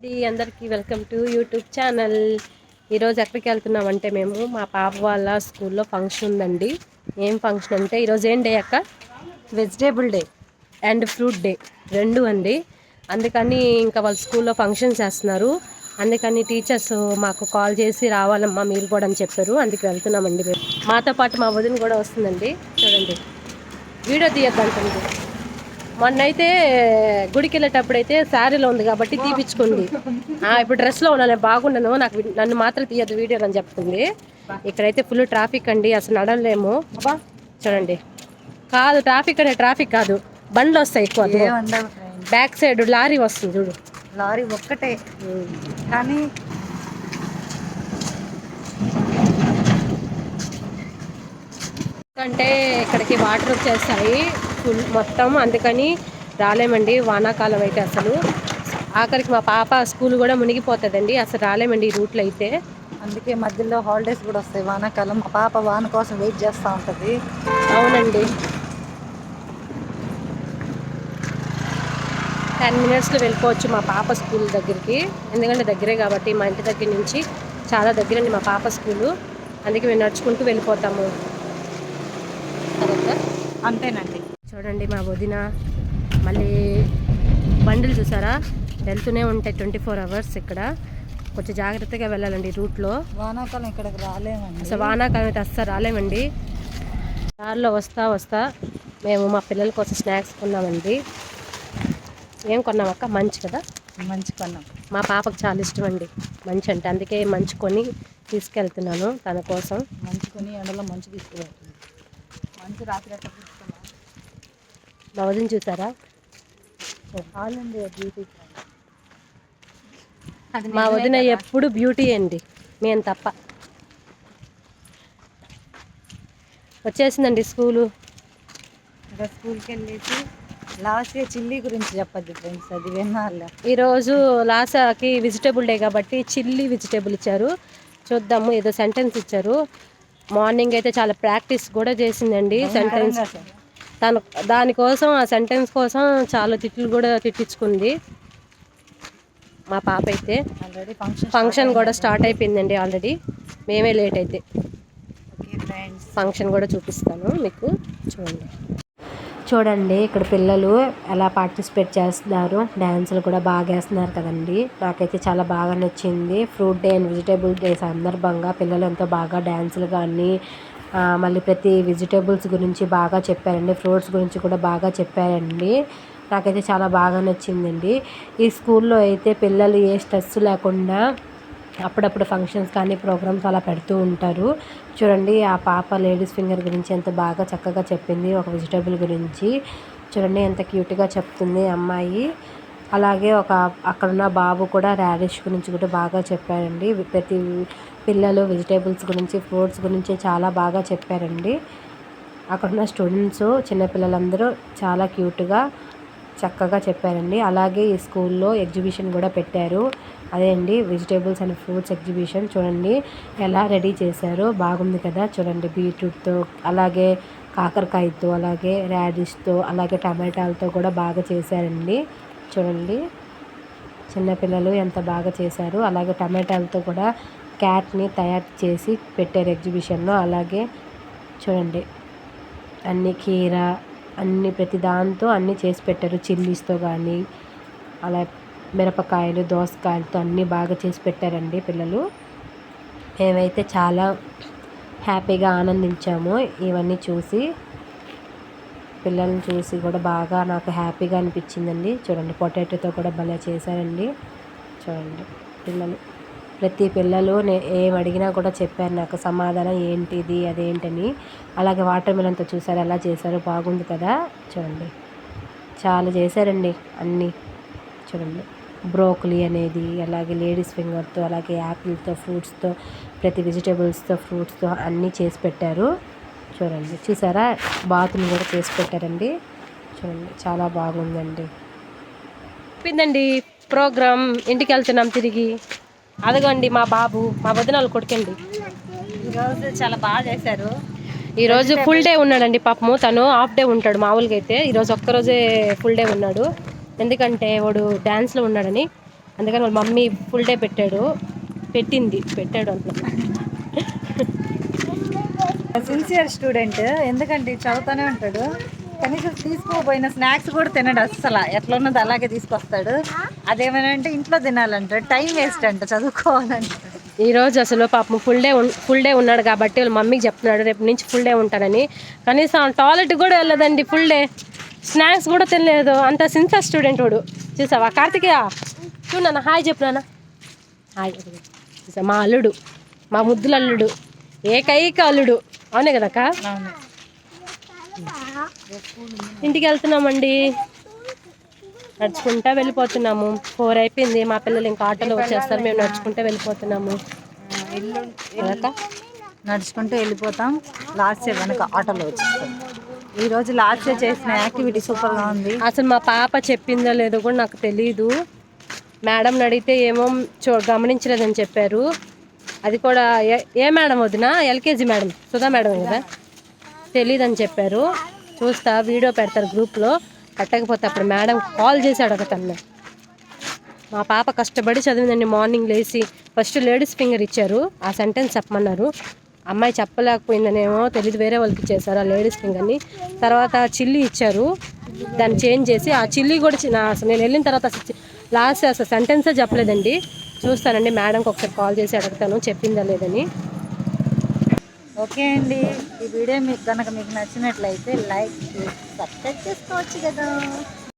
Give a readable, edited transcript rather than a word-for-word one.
అందరికీ welcome to YouTube channel. ఈరోజు ఎక్కడికి వెళ్తున్నామంటే మేము మా పాప వాళ్ళ స్కూల్లో ఫంక్షన్ ఉందండి. ఏం ఫంక్షన్ అంటే ఈరోజు ఏం డే అక్క? Vegetable day and fruit day రెండు అండి. అందుకని ఇంకా వాళ్ళ స్కూల్లో ఫంక్షన్ చేస్తున్నారు. అందుకని టీచర్స్ మాకు కాల్ చేసి రావాలమ్మా మీరు కూడా అని చెప్పారు. అందుకు వెళ్తున్నామండి మేము. మాతో పాటు మా వదిన కూడా వస్తుందండి. చూడండి, వీడియో తీయద్దంటుంది. మొన్నైతే గుడికి వెళ్ళేటప్పుడు అయితే శారీలో ఉంది కాబట్టి తీపిచ్చుకుంది. ఇప్పుడు డ్రెస్లో ఉన్నాను, బాగున్నాను, నన్ను మాత్రం తీయద్దు వీడియో అని చెప్తుంది. ఇక్కడైతే ఫుల్ ట్రాఫిక్ అండి, అసలు నడలేము. చూడండి, కాదు ట్రాఫిక్ అనే ట్రాఫిక్ కాదు, బండ్లు వస్తాయి ఎక్కువ. బ్యాక్ సైడ్ లారీ వస్తుంది చూడు, లారీ ఒక్కటే కానీ అంటే ఇక్కడికి వాటర్ వచ్చేస్తాయి ఫుల్ మొత్తం, అందుకని రాలేమండి. వానాకాలం అయితే అసలు ఆఖరికి మా పాప స్కూల్ కూడా మునిగిపోతుందండి, అసలు రాలేమండి ఈ రూట్లో అయితే. అందుకే మధ్యలో హాలిడేస్ కూడా వస్తాయి వానాకాలం. మా పాప వాన కోసం వెయిట్ చేస్తూ ఉంటుంది. అవునండి, 10 minutesలో వెళ్ళిపోవచ్చు మా పాప స్కూల్ దగ్గరికి. ఎందుకంటే దగ్గరే కాబట్టి, మా ఇంటి దగ్గర నుంచి చాలా దగ్గరండి మా పాప స్కూలు. అందుకే మేము నడుచుకుంటూ వెళ్ళిపోతాము. అంతేనండి. చూడండి మా వదిన మళ్ళీ బండ్లు చూసారా, వెళ్తూనే ఉంటాయి 24 hours. ఇక్కడ కొంచెం జాగ్రత్తగా వెళ్ళాలండి రూట్లో. వానాకాలం ఇక్కడికి రాలేమండి, అసలు వానాకాలం అయితే అస్సలు రాలేమండి. దారిలో వస్తా మేము మా పిల్లల కోసం స్నాక్స్ కొన్నామండి. ఏం కొన్నామక్క? మంచి కదా, మంచి కొన్నాం. మా పాపకు చాలా ఇష్టం అండి మంచి అంటే, అందుకే మంచి కొని తీసుకెళ్తున్నాను తన కోసం. మంచి కొని ఎండలో మంచి తీసుకువెళ్తుంది. మంచి రాత్రి మా వదిన చూసారా, ఆల్ ఇండియా బ్యూటీ. మా వదిన ఎప్పుడు బ్యూటీ అండి, మేము తప్ప. వచ్చేసిందండి స్కూల్కి వెళ్ళేసి లాస్ట్ ఇయర్ చిల్లీ గురించి చెప్పద్దు ఫ్రెండ్స్, అది విన్నాళ్ళ. ఈరోజు లాసాకి వెజిటేబుల్ డే కాబట్టి చిల్లీ వెజిటేబుల్ ఇచ్చారు. చూద్దాము, ఏదో సెంటెన్స్ ఇచ్చారు. మార్నింగ్ అయితే చాలా ప్రాక్టీస్ కూడా చేసిందండి సెంటెన్స్. దానికోసం, ఆ సెంటెన్స్ కోసం చాలా తిట్లు కూడా తిట్టించుకుంది మా పాప అయితే. ఆల్రెడీ ఫంక్షన్ కూడా స్టార్ట్ అయిపోయిందండి ఆల్రెడీ, మేమే లేట్ అయితే. ఫంక్షన్ కూడా చూపిస్తాను మీకు, చూడండి ఇక్కడ పిల్లలు ఎలా పార్టిసిపేట్ చేస్తున్నారు. డ్యాన్సులు కూడా బాగా వేస్తున్నారు కదండి. నాకైతే చాలా బాగా నచ్చింది. Fruit day and vegetable day సందర్భంగా పిల్లలు ఎంతో బాగా డ్యాన్సులు కానీ, మళ్ళీ ప్రతి వెజిటేబుల్స్ గురించి బాగా చెప్పారండి, ఫ్రూట్స్ గురించి కూడా బాగా చెప్పారండి. నాకైతే చాలా బాగా నచ్చిందండి. ఈ స్కూల్లో అయితే పిల్లలు ఏ స్ట్రెస్ లేకుండా అప్పుడప్పుడు ఫంక్షన్స్ కానీ ప్రోగ్రామ్స్ అలా పెడుతూ ఉంటారు. చూడండి ఆ పాప లేడీస్ ఫింగర్ గురించి ఎంత బాగా చక్కగా చెప్పింది, ఒక వెజిటేబుల్ గురించి. చూడండి ఎంత క్యూట్గా చెప్తుంది అమ్మాయి. అలాగే అక్కడున్న బాబు కూడా రాడిష్ గురించి కూడా బాగా చెప్పారండి. ప్రతి పిల్లలు వెజిటేబుల్స్ గురించి, ఫ్రూట్స్ గురించి చాలా బాగా చెప్పారండి. అక్కడున్న స్టూడెంట్స్, చిన్నపిల్లలందరూ చాలా క్యూట్గా చక్కగా చెప్పారండి. అలాగే ఈ స్కూల్లో ఎగ్జిబిషన్ కూడా పెట్టారు, అదే అండి వెజిటేబుల్స్ అండ్ ఫ్రూట్స్ ఎగ్జిబిషన్. చూడండి ఎలా రెడీ చేశారో, బాగుంది కదా. చూడండి బీట్రూట్తో, అలాగే కాకరకాయతో, అలాగే రాడిష్తో, అలాగే టమాటాలతో కూడా బాగా చేశారండి. చూడండి చిన్నపిల్లలు ఎంత బాగా చేశారు. అలాగే టమాటాలతో కూడా క్యాట్ని తయారు చేసి పెట్టారు ఎగ్జిబిషన్లో. అలాగే చూడండి అన్ని కీర, అన్ని ప్రతి దాంతో అన్నీ చేసి పెట్టారు. చిల్లీస్తో కానీ, అలా మిరపకాయలు, దోసకాయలతో అన్నీ బాగా చేసి పెట్టారండి పిల్లలు. మేమైతే చాలా హ్యాపీగా ఆనందించాము ఇవన్నీ చూసి. పిల్లల్ని చూసి కూడా బాగా నాకు హ్యాపీగా అనిపించిందండి. చూడండి పొటాటోతో కూడా భలే చేశారండి. చూడండి ప్రతి పిల్లలు ఏం అడిగినా కూడా చెప్పారు నాకు సమాధానం, ఏంటిది అదేంటని. అలాగే వాటర్ మిలన్తో చూసారు ఎలా చేశారో, బాగుంది కదా. చూడండి చాలా చేశారండి అన్నీ. చూడండి బ్రోకలీ అనేది, అలాగే లేడీస్ ఫింగర్తో, అలాగే యాపిల్తో, ఫ్రూట్స్తో, ప్రతి వెజిటేబుల్స్తో, ఫ్రూట్స్తో అన్నీ చేసి పెట్టారు. చూడండి చూసారా, బాతుని కూడా చేసి పెట్టారండి. చూడండి చాలా బాగుందండి. చెప్పిందండి ప్రోగ్రామ్. ఇంటికి వెళ్తున్నాం తిరిగి. అదగండి మా బాబు, మా వదినాలు కొడుకండి. ఈరోజు చాలా బాగా చేశారు. ఈరోజు ఫుల్ డే ఉన్నాడండి పాపము. తను హాఫ్ డే ఉంటాడు మామూలుగా అయితే, ఈరోజు ఒక్కరోజే ఫుల్ డే ఉన్నాడు. ఎందుకంటే వాడు డ్యాన్స్లో ఉన్నాడని. అందుకని వాళ్ళ మమ్మీ ఫుల్ డే పెట్టాడు అంటున్నాను. సిన్సియర్ స్టూడెంట్, ఎందుకంటే చదువుతూనే ఉంటాడు. కనీసం తీసుకోపోయిన స్నాక్స్ కూడా తినడు అస్సలు, ఎట్లా ఉన్నది అలాగే తీసుకొస్తాడు. అదేమైనా అంటే ఇంట్లో తినాలంటాడు, టైం వేస్ట్ అంట చదువుకోవాలంటాడు. ఈరోజు అసలు పాపం ఫుల్ డే ఉన్నాడు కాబట్టి వాళ్ళ మమ్మీకి చెప్తున్నాడు రేపు నుంచి ఫుల్ డే ఉంటానని. కనీసం టాయిలెట్ కూడా వెళ్ళదండి ఫుల్ డే, స్నాక్స్ కూడా తినలేదు. అంత సిన్సియర్ స్టూడెంట్ వాడు. చూసావా కార్తికేయ, చూడన్నా హాయ్ చెప్పు నాన్న. హాయ్ చూసా మా అల్లుడు, మా ముద్దుల అల్లుడు, ఏకైక అల్లుడు. అవునే కదక్క. ఇంటికి వెళ్తున్నామండి, నడుచుకుంటా వెళ్ళిపోతున్నాము. 4 అయిపోయింది, మా పిల్లలు ఇంకా ఆటోలో వచ్చేస్తారు, మేము నడుచుకుంటూ వెళ్ళిపోతున్నాము. నడుచుకుంటూ వెళ్ళిపోతాం, లాస్ట్ వెనక ఆటోలో వచ్చేస్తాం. ఈరోజు లాస్ట్ చేసిన యాక్టివిటీ సూపర్గా ఉంది. అసలు మా పాప చెప్పిందో లేదో కూడా నాకు తెలీదు. మేడంని అడిగితే ఏమో గమనించలేదని చెప్పారు. అది కూడా ఏ మేడం వదిన, ఎల్కేజీ మేడం సుధా మేడం కదా, తెలీదని చెప్పారు. చూస్తా, వీడియో పెడతారు గ్రూప్లో. పెట్టకపోతే అప్పుడు మేడం కాల్ చేసి అడగతాను. మా పాప కష్టపడి చదివిందండి. మార్నింగ్ లేచి ఫస్ట్ లేడీస్ ఫింగర్ ఇచ్చారు, ఆ సెంటెన్స్ చెప్పమన్నారు. అమ్మాయి చెప్పలేకపోయిందనేమో తెలియదు, వేరే వాళ్ళకి ఇచ్చేసారు ఆ లేడీస్ ఫింగర్ని. తర్వాత చిల్లీ ఇచ్చారు, దాన్ని చేంజ్ చేసి ఆ చిల్లీ కూడా అసలు నేను వెళ్ళిన తర్వాత లాస్ట్ అసలు సెంటెన్సే చెప్పలేదండి. చూస్తానండి, మేడంకి ఒకసారి కాల్ చేసి అడుగుతాను చెప్పిందా లేదని. ఓకే అండి, ఈ వీడియో మీకు కనుక మీకు నచ్చినట్లయితే లైక్ చేసి సబ్స్క్రైబ్ చేసుకోవచ్చు కదా.